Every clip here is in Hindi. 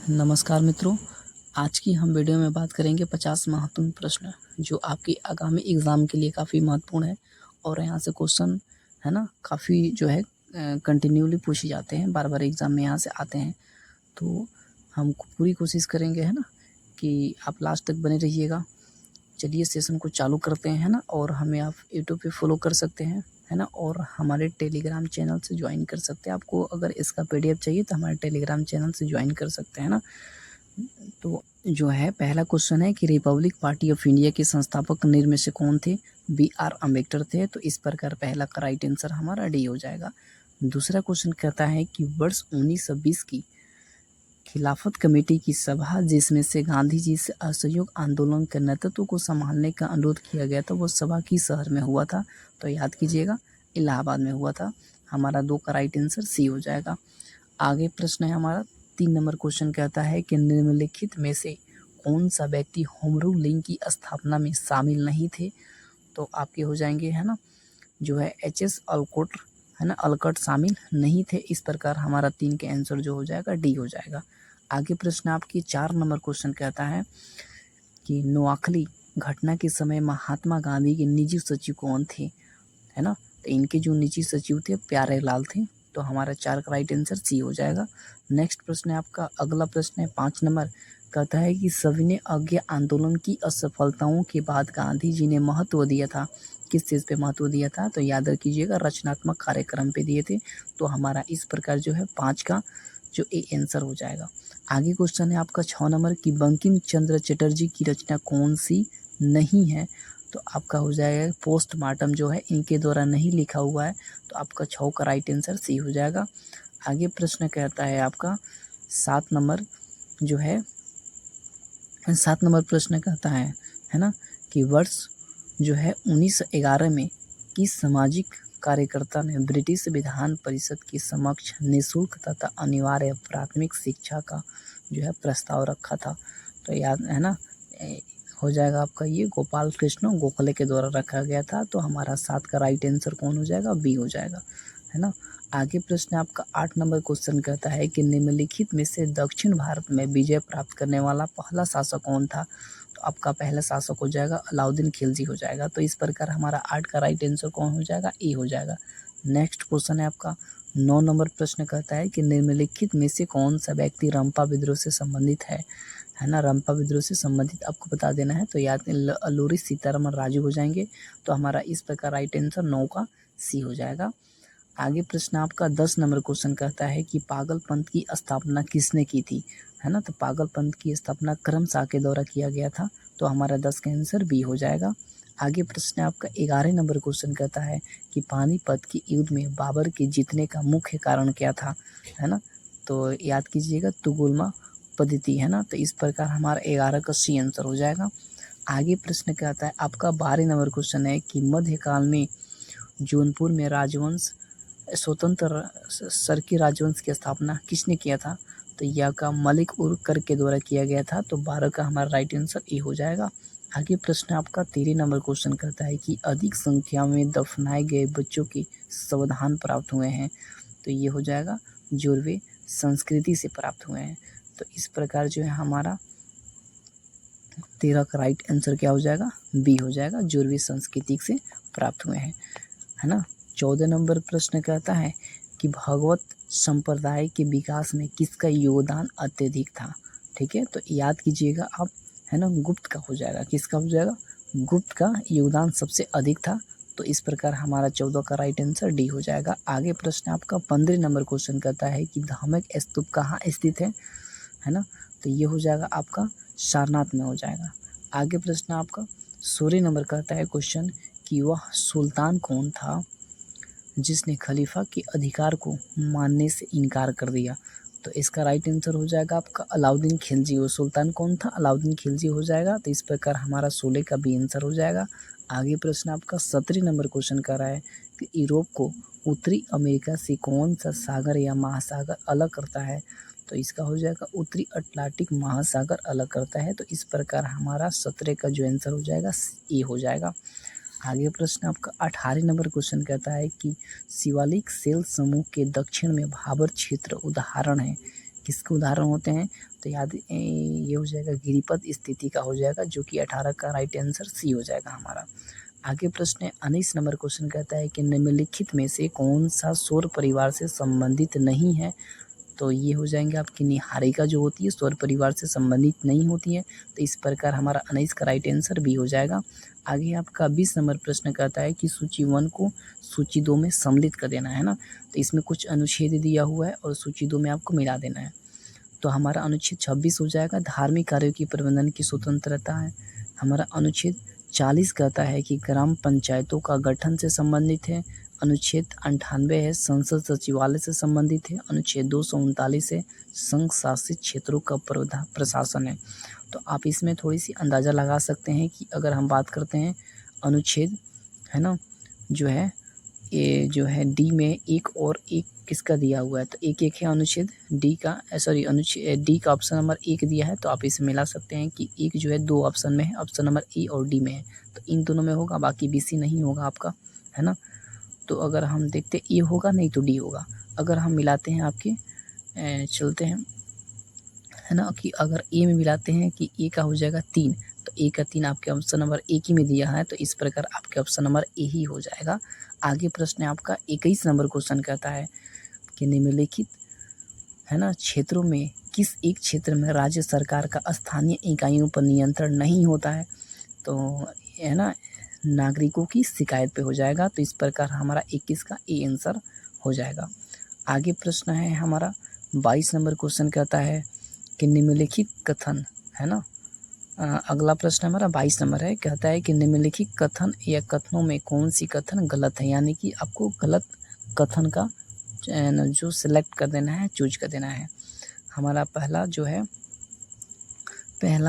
नमस्कार मित्रों, आज की हम वीडियो में बात करेंगे 50 महत्वपूर्ण प्रश्न जो आपके आगामी एग्ज़ाम के लिए काफ़ी महत्वपूर्ण है। और यहाँ से क्वेश्चन है ना काफ़ी जो है कंटिन्यूली पूछे जाते हैं, बार-बार एग्ज़ाम में यहाँ से आते हैं। तो हम पूरी कोशिश करेंगे है ना कि आप लास्ट तक बने रहिएगा। चलिए सेशन को चालू करते हैं, है ना। और हमें आप यूट्यूब पे फॉलो कर सकते हैं, है ना। और हमारे टेलीग्राम चैनल से ज्वाइन कर सकते हैं। आपको अगर इसका पीडीएफ चाहिए तो हमारे टेलीग्राम चैनल से ज्वाइन कर सकते हैं ना। तो जो है पहला क्वेश्चन है कि रिपब्लिक पार्टी ऑफ इंडिया के संस्थापक निम्न में से कौन थे? बी.आर. अम्बेडकर थे। तो इस प्रकार पहला का राइट आंसर हमारा डी हो जाएगा। दूसरा क्वेश्चन कहता है कि वर्ष 1920 की खिलाफत कमेटी की सभा जिसमें से गांधी जी से असहयोग आंदोलन के नेतृत्व को संभालने का अनुरोध किया गया था, वो सभा किस शहर में हुआ था? तो याद कीजिएगा, इलाहाबाद में हुआ था। हमारा 2 का राइट आंसर सी हो जाएगा। आगे प्रश्न है हमारा 3 नंबर क्वेश्चन कहता है कि निम्नलिखित में से कौन सा व्यक्ति होम रूल लीग की स्थापना में शामिल नहीं थे? तो आपके हो जाएंगे है ना जो है एच.एस. अलकोट, है ना, अलकट शामिल नहीं थे। इस प्रकार हमारा 3 के आंसर जो हो जाएगा डी हो जाएगा। आगे प्रश्न आपकी 4 नंबर क्वेश्चन कहता है कि नोआखली घटना के समय महात्मा गांधी के निजी सचिव कौन थे? है ना, तो इनके जो निजी सचिव थे प्यारे लाल थे। तो हमारा 4 का राइट आंसर सी हो जाएगा। नेक्स्ट प्रश्न है आपका, अगला प्रश्न है 5 नंबर, कहता है कि सविनय अवज्ञा आंदोलन की असफलताओं के बाद गांधी जी ने महत्व दिया था, किस चीज़ पे महत्व दिया था? तो याद रखिएगा, रचनात्मक कार्यक्रम पे दिए थे। तो हमारा इस प्रकार जो है 5 का जो ए आंसर हो जाएगा। आगे क्वेश्चन है आपका 6 नंबर की बंकिम चंद्र चटर्जी की रचना कौन सी नहीं है? तो आपका हो जाएगा पोस्टमार्टम जो है इनके द्वारा नहीं लिखा हुआ है। तो आपका 6 का राइट आंसर सी हो जाएगा। आगे प्रश्न कहता है आपका 7 नंबर जो है 7 नंबर प्रश्न कहता है ना, कि वर्ष जो है 1911 में किस सामाजिक कार्यकर्ता ने ब्रिटिश विधान परिषद के समक्ष निःशुल्क तथा अनिवार्य प्राथमिक शिक्षा का जो है प्रस्ताव रखा था? तो याद है ना, हो जाएगा आपका ये गोपाल कृष्ण गोखले के द्वारा रखा गया था। तो हमारा 7 का राइट आंसर कौन हो जाएगा? बी हो जाएगा, है ना। आगे प्रश्न आपका 8 नंबर क्वेश्चन कहता है कि निम्नलिखित में से दक्षिण भारत में विजय प्राप्त करने वाला पहला शासक कौन था? तो आपका पहला शासक हो जाएगा अलाउद्दीन खिलजी हो जाएगा। तो इस प्रकार हमारा 8 का राइट आंसर कौन हो जाएगा? ए हो जाएगा। नेक्स्ट क्वेश्चन है आपका 9 नंबर प्रश्न कहता है कि निम्नलिखित में से कौन सा व्यक्ति रंपा विद्रोह से संबंधित है ना। रंपा विद्रोह से संबंधित आपको बता देना है। तो याद अल्लूरी सीतारमन राजू हो जाएंगे। तो हमारा इस प्रकार राइट आंसर 9 का सी हो जाएगा। आगे प्रश्न आपका 10 नंबर क्वेश्चन कहता है कि पागलपंथ की स्थापना किसने की थी? है ना, तो पागलपंथ की स्थापना क्रमशाह के द्वारा किया गया था। तो हमारा 10 का आंसर बी हो जाएगा। आगे प्रश्न आपका 11 नंबर क्वेश्चन कहता है कि पानीपत के युद्ध में बाबर के जीतने का मुख्य कारण क्या था? है ना, तो याद कीजिएगा तुगुलमा पद्धति, है ना। तो इस प्रकार हमारा 11 का सी आंसर हो जाएगा। आगे प्रश्न कहता है आपका 12 नंबर क्वेश्चन है कि मध्यकाल में जौनपुर में राजवंश स्वतंत्र सरकी राजवंश की स्थापना किसने किया था? तो यह का मलिक उर्कर के द्वारा किया गया था। तो 12 का हमारा राइट आंसर ए हो जाएगा। आगे प्रश्न आपका 13 नंबर क्वेश्चन करता है कि अधिक संख्या में दफनाए गए बच्चों के सावधान प्राप्त हुए हैं। तो ये हो जाएगा जोरवे संस्कृति से प्राप्त हुए हैं। तो इस प्रकार जो है हमारा 13 का राइट आंसर क्या हो जाएगा? बी हो जाएगा, जोरवी संस्कृति से प्राप्त हुए हैं, है ना। 14 नंबर प्रश्न कहता है कि भगवत संप्रदाय के विकास में किसका योगदान अत्यधिक था? ठीक है, तो याद कीजिएगा आप, है ना, गुप्त का हो जाएगा। किसका हो जाएगा? गुप्त का योगदान सबसे अधिक था। तो इस प्रकार हमारा 14 का राइट आंसर डी हो जाएगा। आगे प्रश्न आपका 15 नंबर क्वेश्चन कहता है कि धामक स्तूप कहाँ स्थित है ना, तो ये हो जाएगा आपका सारनाथ में हो जाएगा। आगे प्रश्न आपका 16 नंबर कहता है क्वेश्चन कि वह सुल्तान कौन था जिसने खलीफा के अधिकार को मानने से इनकार कर दिया? तो इसका राइट आंसर हो जाएगा आपका अलाउद्दीन खिलजी। वो सुल्तान कौन था? अलाउद्दीन खिलजी हो जाएगा। तो इस प्रकार हमारा 16 का बी आंसर हो जाएगा। आगे प्रश्न आपका 17 नंबर क्वेश्चन कर रहा है कि यूरोप को उत्तरी अमेरिका से कौन सा सागर या महासागर अलग करता है? तो इसका हो जाएगा उत्तरी अटलांटिक महासागर अलग करता है। तो इस प्रकार हमारा 17 का जो आंसर हो जाएगा ए हो जाएगा। आगे प्रश्न आपका 18 नंबर क्वेश्चन कहता है कि शिवालिक सेल समूह के दक्षिण में भाबर क्षेत्र उदाहरण है किसके उदाहरण होते हैं? तो ये हो जाएगा गिरिपद स्थिति का हो जाएगा, जो कि 18 का राइट आंसर सी हो जाएगा हमारा। आगे प्रश्न है 19 नंबर क्वेश्चन कहता है कि निम्नलिखित में से कौन सा सौर परिवार से संबंधित नहीं है? तो ये हो जाएंगे आपकी निहारिका जो होती है सौर परिवार से संबंधित नहीं होती है, तो इस प्रकार हमारा 19 का राइट आंसर बी हो जाएगा। आगे आपका 20 नंबर प्रश्न कहता है कि सूची 1 को सूची 2 में सम्मिलित कर देना है ना, तो इसमें कुछ अनुच्छेद दिया हुआ है और सूची 2 में आपको मिला देना है। तो हमारा अनुच्छेद 26 हो जाएगा, धार्मिक कार्यों की प्रबंधन की स्वतंत्रता है। हमारा अनुच्छेद 40 कहता है कि ग्राम पंचायतों का गठन से संबंधित है। अनुच्छेद 98 है संसद सचिवालय से संबंधित है। अनुच्छेद 239 है संघ शासित क्षेत्रों का प्रशासन है। तो आप इसमें थोड़ी सी अंदाज़ा लगा सकते हैं कि अगर हम बात करते हैं अनुच्छेद है ना, जो है ये जो है डी में एक और एक किसका दिया हुआ है, तो एक है अनुच्छेद डी का, सॉरी अनुच्छेद डी का ऑप्शन नंबर 1 दिया है, तो आप इसे मिला सकते हैं कि एक जो है 2 ऑप्शन में है, ऑप्शन नंबर ए और डी में है, तो इन दोनों में होगा, बाकी बी सी नहीं होगा आपका, है ना। तो अगर हम देखते ए होगा नहीं तो डी होगा। अगर हम मिलाते हैं आपके चलते हैं है ना, कि अगर ए में मिलाते हैं कि ए का हो जाएगा 3, तो ए का 3 आपके ऑप्शन नंबर एक ही में दिया है, तो इस प्रकार आपके ऑप्शन नंबर ए ही हो जाएगा। आगे प्रश्न है आपका 21 नंबर क्वेश्चन कहता है कि निम्नलिखित है ना क्षेत्रों में किस एक क्षेत्र में राज्य सरकार का स्थानीय इकाइयों पर नियंत्रण नहीं होता है? तो है ना नागरिकों की शिकायत पे हो जाएगा, तो इस प्रकार हमारा 21 का ए आंसर हो जाएगा। आगे प्रश्न है हमारा 22 नंबर क्वेश्चन कहता है कि निम्नलिखित कथन है ना, अगला प्रश्न हमारा 22 नंबर है, कहता है कि निम्नलिखित कथन या कथनों में कौन सी कथन गलत है, यानी कि आपको गलत कथन का जो सिलेक्ट कर देना है, चूज कर देना है। हमारा पहला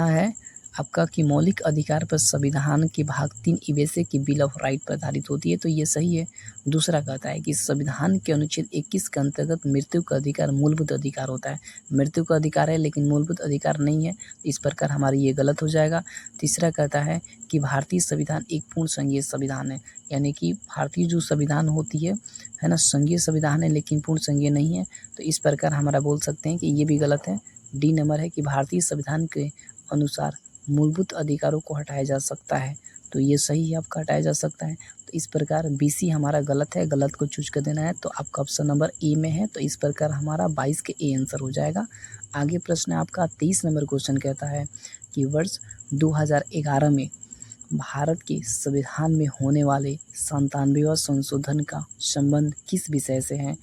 है आपका कि मौलिक अधिकार पर संविधान के भाग 3 ई से की बिल ऑफ राइट पर आधारित होती है, तो ये सही है। दूसरा कहता है कि संविधान के अनुच्छेद 21 के अंतर्गत मृत्यु का अधिकार मूलभूत अधिकार होता है, मृत्यु का अधिकार है लेकिन मूलभूत अधिकार नहीं है, इस प्रकार हमारी ये गलत हो जाएगा। तीसरा कहता है कि भारतीय संविधान एक पूर्ण संघीय संविधान है, यानी कि भारतीय जो संविधान होती है ना, संघीय संविधान है लेकिन पूर्ण संघीय नहीं है, तो इस प्रकार हमारा बोल सकते हैं कि ये भी गलत है। डी नंबर है कि भारतीय संविधान के अनुसार मूलभूत अधिकारों को हटाया जा सकता है, तो ये सही है, आपका हटाया जा सकता है। तो इस प्रकार बीसी हमारा गलत है, गलत को चूज कर देना है, तो आपका ऑप्शन नंबर ए में है, तो इस प्रकार हमारा 22 के ए आंसर हो जाएगा। आगे प्रश्न है आपका 23 नंबर क्वेश्चन कहता है कि वर्ष 2011 में भारत के संविधान में होने वाले 97वां संशोधन का संबंध किस विषय से है?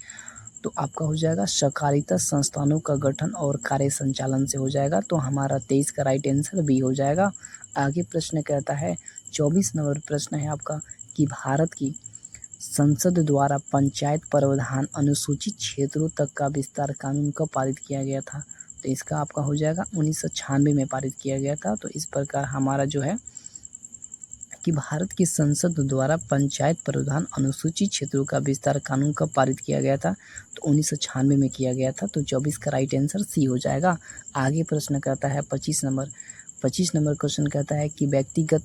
तो आपका हो जाएगा सहकारिता संस्थानों का गठन और कार्य संचालन से हो जाएगा, तो हमारा 23 का राइट आंसर बी हो जाएगा। आगे प्रश्न कहता है 24 नंबर प्रश्न है आपका कि भारत की संसद द्वारा पंचायत प्रावधान अनुसूचित क्षेत्रों तक का विस्तार कानून कब पारित किया गया था? तो इसका आपका हो जाएगा 1996 में पारित किया गया था, तो इस प्रकार हमारा जो है कि भारत की संसद द्वारा पंचायत प्रावधान अनुसूचित क्षेत्रों का विस्तार कानून कब पारित किया गया था? तो 1996 में किया गया था, तो 24 का राइट आंसर सी हो जाएगा। आगे प्रश्न कहता है 25 नंबर क्वेश्चन कहता है कि व्यक्तिगत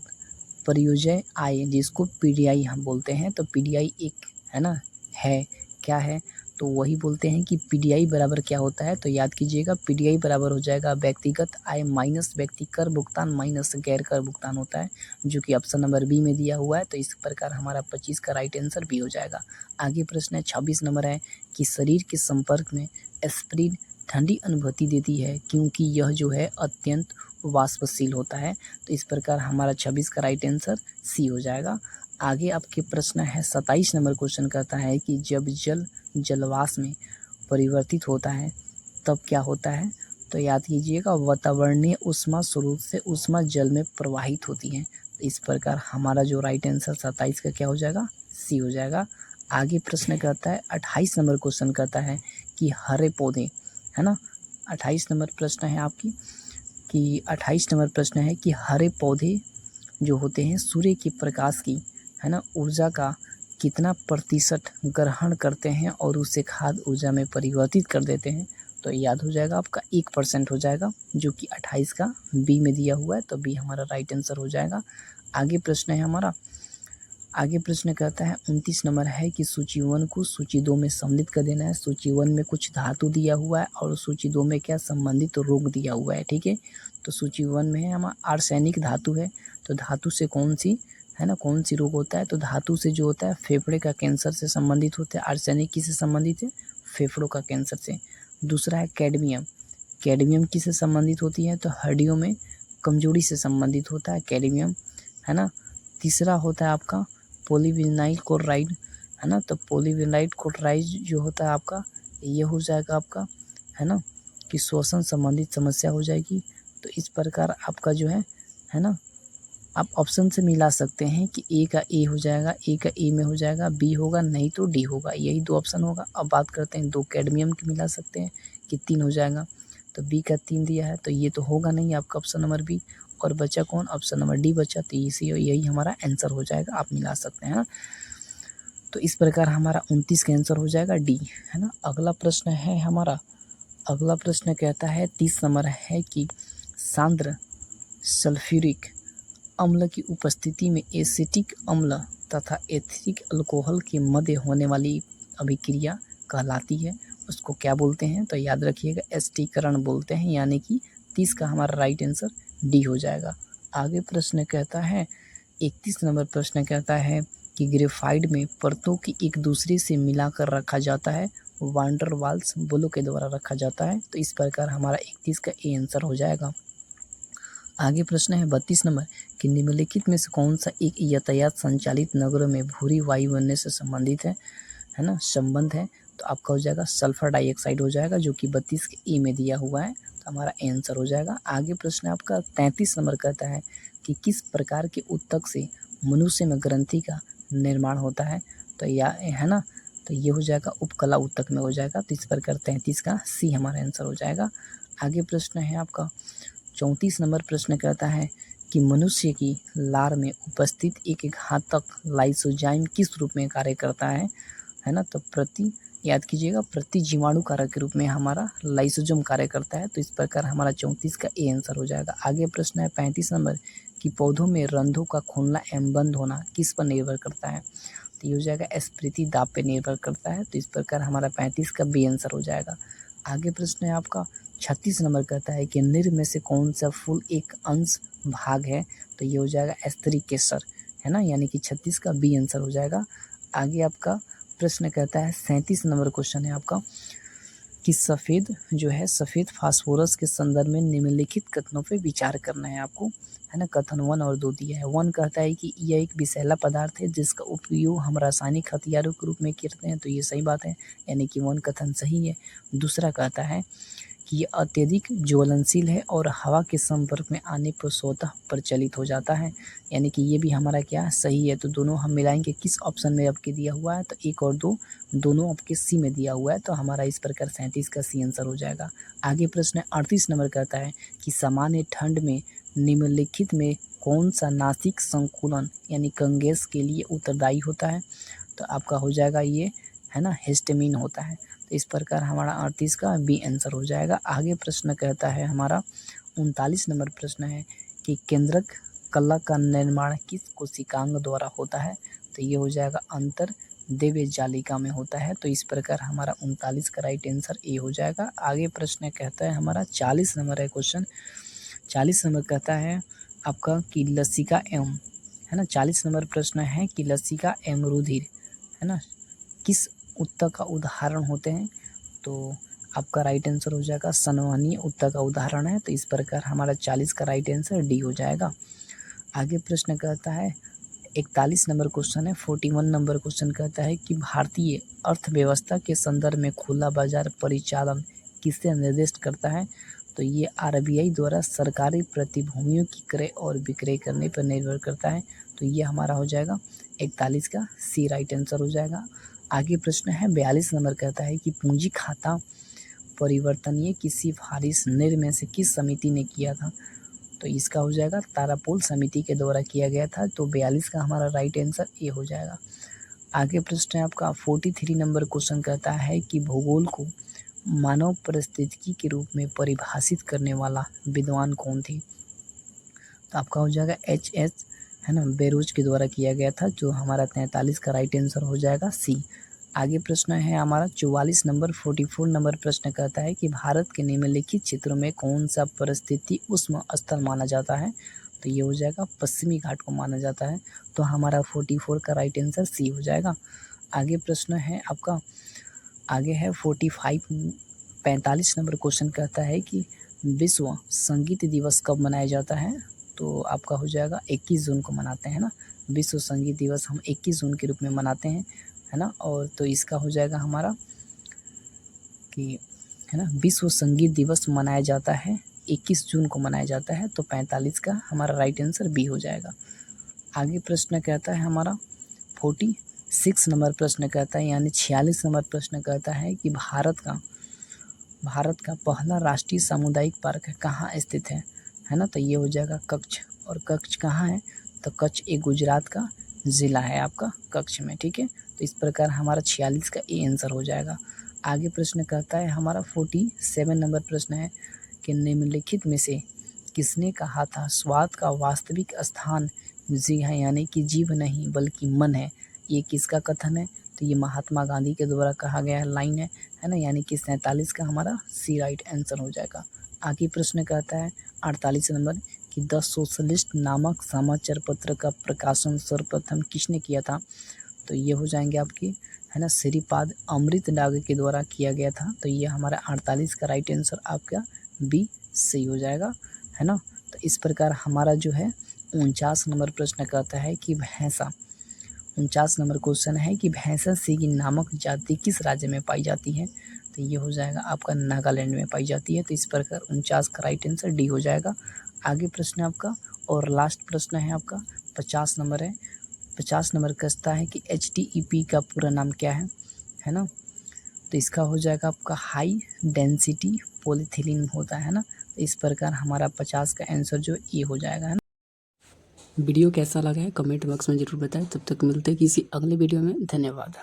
परियोजना आय जिसको पीडीआई हम बोलते हैं, तो पीडीआई एक है ना है क्या है, तो वही बोलते हैं कि पीडीआई बराबर क्या होता है, तो याद कीजिएगा पीडीआई बराबर हो जाएगा व्यक्तिगत आय माइनस व्यक्ति कर भुगतान माइनस गैर कर भुगतान होता है, जो कि ऑप्शन नंबर बी में दिया हुआ है, तो इस प्रकार हमारा 25 का राइट आंसर बी हो जाएगा। आगे प्रश्न है 26 नंबर है कि शरीर के संपर्क में एस्पिरिन ठंडी अनुभूति देती है क्योंकि यह जो है अत्यंत वाष्पशील होता है, तो इस प्रकार हमारा 26 का राइट आंसर सी हो जाएगा। आगे आपके प्रश्न है 27 नंबर क्वेश्चन कहता है कि जब जल जलवाष्प में परिवर्तित होता है तब क्या होता है? तो याद कीजिएगा वातावरणीय ऊष्मा स्रोत से ऊष्मा जल में प्रवाहित होती है, तो इस प्रकार हमारा जो राइट आंसर 27 का क्या हो जाएगा? सी हो जाएगा। आगे प्रश्न कहता है 28 नंबर क्वेश्चन कहता है कि हरे पौधे है ना, 28 नंबर प्रश्न है आपकी कि 28 नंबर प्रश्न है कि हरे पौधे जो होते हैं सूर्य के प्रकाश की है ना ऊर्जा का कितना प्रतिशत ग्रहण करते हैं और उसे खाद्य ऊर्जा में परिवर्तित कर देते हैं? तो याद हो जाएगा आपका 1% हो जाएगा, जो कि 28 का बी में दिया हुआ है, तो बी हमारा राइट आंसर हो जाएगा। आगे प्रश्न है हमारा आगे प्रश्न कहता है 29 नंबर है कि सूची 1 को सूची 2 में सम्मिलित कर देना है। सूची 1 में कुछ धातु दिया हुआ है और सूची 2 में क्या संबंधित रोग दिया हुआ है, ठीक है। तो सूची 1 में है हमारा आर्सेनिक धातु है, तो धातु से कौन सी है ना, कौन सी रोग होता है, तो धातु से जो होता है फेफड़े का कैंसर से संबंधित होता है। आर्सेनिक किससे संबंधित है, फेफड़ों का कैंसर से। दूसरा है कैडमियम, कैडमियम किससे संबंधित होती है, तो हड्डियों में कमजोरी से संबंधित होता है कैडमियम, है ना। तीसरा होता है आपका पॉलीविनाइल क्लोराइड, है ना, तो पॉलीविनाइल क्लोराइड जो होता है आपका ये हो जाएगा आपका, है ना, कि श्वसन संबंधित समस्या हो जाएगी। तो इस प्रकार आपका जो है ना, आप ऑप्शन से मिला सकते हैं कि ए का ए हो जाएगा, ए का ए में हो जाएगा, बी होगा, नहीं तो डी होगा, यही 2 ऑप्शन होगा। अब बात करते हैं 2 कैडमियम की मिला सकते हैं कि 3 हो जाएगा, तो बी का 3 दिया है, तो ये तो होगा नहीं आपका ऑप्शन नंबर बी। और बचा कौन, ऑप्शन नंबर डी बचा, तो इसी यही हमारा आंसर हो जाएगा, आप मिला सकते हैं ना। तो इस प्रकार हमारा 29 का आंसर हो जाएगा डी, है ना। अगला प्रश्न है हमारा, अगला प्रश्न कहता है 30 नंबर है कि सांद्र सल्फ्यूरिक अम्ल की उपस्थिति में एसिटिक अम्ल तथा एथिलिक अल्कोहल के मध्य होने वाली अभिक्रिया कहलाती है, उसको क्या बोलते हैं, तो याद रखिएगा एस्टिकरण बोलते हैं, यानी कि 30 का हमारा राइट आंसर डी हो जाएगा। आगे प्रश्न कहता है 31 नंबर प्रश्न कहता है कि ग्रेफाइट में परतों की एक दूसरे से मिलाकर रखा जाता है, वांडर वाल्स बुलो के द्वारा रखा जाता है। तो इस प्रकार हमारा 31 का ए आंसर हो जाएगा। आगे प्रश्न है 32 नंबर कि निम्नलिखित में से कौन सा एक यातायात संचालित नगरों में भूरी वायु बनने से संबंधित है ना, संबंध है। तो आपका हो जाएगा सल्फर डाइऑक्साइड हो जाएगा, जो कि 32 के ए में दिया हुआ है, तो हमारा आंसर हो जाएगा। आगे प्रश्न आपका 33 नंबर कहता है कि किस प्रकार के ऊतक से मनुष्य में ग्रंथि का निर्माण होता है, तो या है ना, तो ये हो जाएगा उपकला ऊतक में हो जाएगा। तो इस प्रकार 33 का सी हमारा आंसर हो जाएगा। आगे प्रश्न है आपका 34 नंबर प्रश्न कहता है कि मनुष्य की लार में उपस्थित एक घातक लाइसोजाइम किस रूप में कार्य करता है ना, तो याद कीजिएगा प्रति जीवाणु कारक के रूप में हमारा लाइसोजोम कार्य करता है। तो इस प्रकार हमारा 34 का ए आंसर हो जाएगा। आगे प्रश्न है 35 नंबर कि पौधों में रंध्रों का खुलना एवं बंद होना किस पर निर्भर करता है, तो ये हो जाएगा स्फीति दाब पे निर्भर करता है। तो इस प्रकार हमारा 35 का बी आंसर हो जाएगा। आगे प्रश्न है आपका 36 नंबर कहता है कि निर में से कौन सा फूल एक अंश भाग है, तो ये हो जाएगा स्त्री केसर, है ना, यानी कि 36 का बी आंसर हो जाएगा। आगे आपका प्रश्न कहता है 37 नंबर क्वेश्चन है आपका कि सफ़ेद जो है सफ़ेद फास्फोरस के संदर्भ में निम्नलिखित कथनों पे विचार करना है आपको, है ना। कथन 1 और 2 दिया है। 1 कहता है कि यह एक विषैला पदार्थ है जिसका उपयोग हम रासायनिक हथियारों के रूप में करते हैं, तो ये सही बात है, यानी कि 1 कथन सही है। दूसरा कहता है कि ये अत्यधिक ज्वलनशील है और हवा के संपर्क में आने पर स्वतः प्रचलित हो जाता है, यानी कि ये भी हमारा क्या सही है। तो दोनों हम मिलाएंगे किस ऑप्शन में आपके दिया हुआ है, तो 1 और 2 दोनों आपके सी में दिया हुआ है, तो हमारा इस प्रकार 37 का सी आंसर हो जाएगा। आगे प्रश्न 38 नंबर कहता है कि सामान्य ठंड में निम्नलिखित में कौन सा नासिक संकुलन यानी कंगेस के लिए उत्तरदायी होता है, तो आपका हो जाएगा ये, है ना, हिस्टामिन होता है। तो इस प्रकार हमारा 38 का बी आंसर हो जाएगा। आगे प्रश्न कहता है हमारा 39 नंबर प्रश्न है कि केंद्रक कला का निर्माण किस कोशिकांग द्वारा होता है, तो ये हो जाएगा अंतर देव्य जालिका में होता है। तो इस प्रकार हमारा 39 का राइट आंसर ए हो जाएगा। आगे प्रश्न कहता है हमारा 40 नंबर है क्वेश्चन, 40 नंबर कहता है आपका कि लसिका एवं, है ना, 40 नंबर प्रश्न है कि लसिका एवं रुधिर, है ना, किस ऊतक का उदाहरण होते हैं, तो आपका राइट आंसर हो जाएगा संवहनीय ऊतक का उदाहरण है। तो इस प्रकार हमारा 40 का राइट आंसर डी हो जाएगा। आगे प्रश्न कहता है 41 नंबर क्वेश्चन है, 41 नंबर क्वेश्चन कहता है कि भारतीय अर्थव्यवस्था के संदर्भ में खुला बाजार परिचालन किससे निर्दिष्ट करता है, तो ये आरबीआई द्वारा सरकारी प्रतिभूतियों की क्रय और विक्रय करने पर निर्भर करता है। तो ये हमारा हो जाएगा 41 का सी राइट आंसर हो जाएगा। आगे प्रश्न है 42 नंबर कहता है कि पूंजी खाता परिवर्तनीय की सिफारिश निम्न में से किस समिति ने किया था, तो इसका हो जाएगा तारापोल समिति के द्वारा किया गया था। तो 42 का हमारा राइट आंसर ए हो जाएगा। आगे प्रश्न है आपका 43 नंबर क्वेश्चन कहता है कि भूगोल को मानव परिस्थितिकी के रूप में परिभाषित करने वाला विद्वान कौन थे, तो आपका हो जाएगा एच.एस. है ना, बेरोज के द्वारा किया गया था, जो हमारा 43 का राइट आंसर हो जाएगा सी। आगे प्रश्न है हमारा 44 नंबर 44 नंबर प्रश्न कहता है कि भारत के निम्नलिखित क्षेत्रों में कौन सा परिस्थिति उष्ण स्थल माना जाता है, तो ये हो जाएगा पश्चिमी घाट को माना जाता है, तो हमारा 44 का राइट आंसर सी हो जाएगा। आगे प्रश्न है आपका, आगे है 45 नंबर क्वेश्चन कहता है कि विश्व संगीत दिवस कब मनाया जाता है, तो आपका हो जाएगा 21 जून को मनाते हैं ना, विश्व संगीत दिवस हम 21 जून के रूप में मनाते हैं, है ना। और तो इसका हो जाएगा हमारा कि, है ना, विश्व संगीत दिवस मनाया जाता है 21 जून को मनाया जाता है, तो 45 का हमारा राइट आंसर बी हो जाएगा। आगे प्रश्न कहता है हमारा 46 नंबर प्रश्न कहता है, यानी 46 नंबर प्रश्न कहता है कि भारत का पहला राष्ट्रीय सामुदायिक पार्क कहाँ स्थित है ना, तो ये हो जाएगा कच्छ। और कच्छ कहाँ है, तो कच्छ एक गुजरात का ज़िला है आपका कच्छ में, ठीक है। तो इस प्रकार हमारा 46 का ए आंसर हो जाएगा। आगे प्रश्न कहता है हमारा 47 नंबर प्रश्न है कि निम्नलिखित में से किसने कहा था स्वाद का वास्तविक स्थान जी है, यानी कि जीव नहीं बल्कि मन है, ये किसका कथन है, तो ये महात्मा गांधी के द्वारा कहा गया लाइन है ना, यानी कि 47 का हमारा सी राइट आंसर हो जाएगा। आगे प्रश्न कहता है 48 नंबर कि द सोशलिस्ट नामक समाचार पत्र का प्रकाशन सर्वप्रथम किसने किया था, तो ये हो जाएंगे आपकी, है ना, श्रीपाद अमृतडाग के द्वारा किया गया था, तो ये हमारा 48 का राइट आंसर आपका बी सही हो जाएगा, है ना। तो इस प्रकार हमारा जो है 49 नंबर प्रश्न कहता है कि भैंसा, 49 नंबर क्वेश्चन है कि भैंसा सिंह नामक जाति किस राज्य में पाई जाती है, तो ये हो जाएगा आपका नागालैंड में पाई जाती है, तो इस प्रकार 49 का राइट आंसर डी हो जाएगा। आगे प्रश्न आपका और लास्ट प्रश्न है आपका 50 नंबर है। 50 नंबर कहता है कि HTEP का पूरा नाम क्या है ना, तो इसका हो जाएगा आपका हाई डेंसिटी पॉलीथिलीन होता है ना, तो इस प्रकार हमारा 50 का आंसर जो ये हो जाएगा, है ना। वीडियो कैसा लगा है कमेंट बॉक्स में ज़रूर बताएं। तब तक मिलते हैं किसी अगले वीडियो में। धन्यवाद।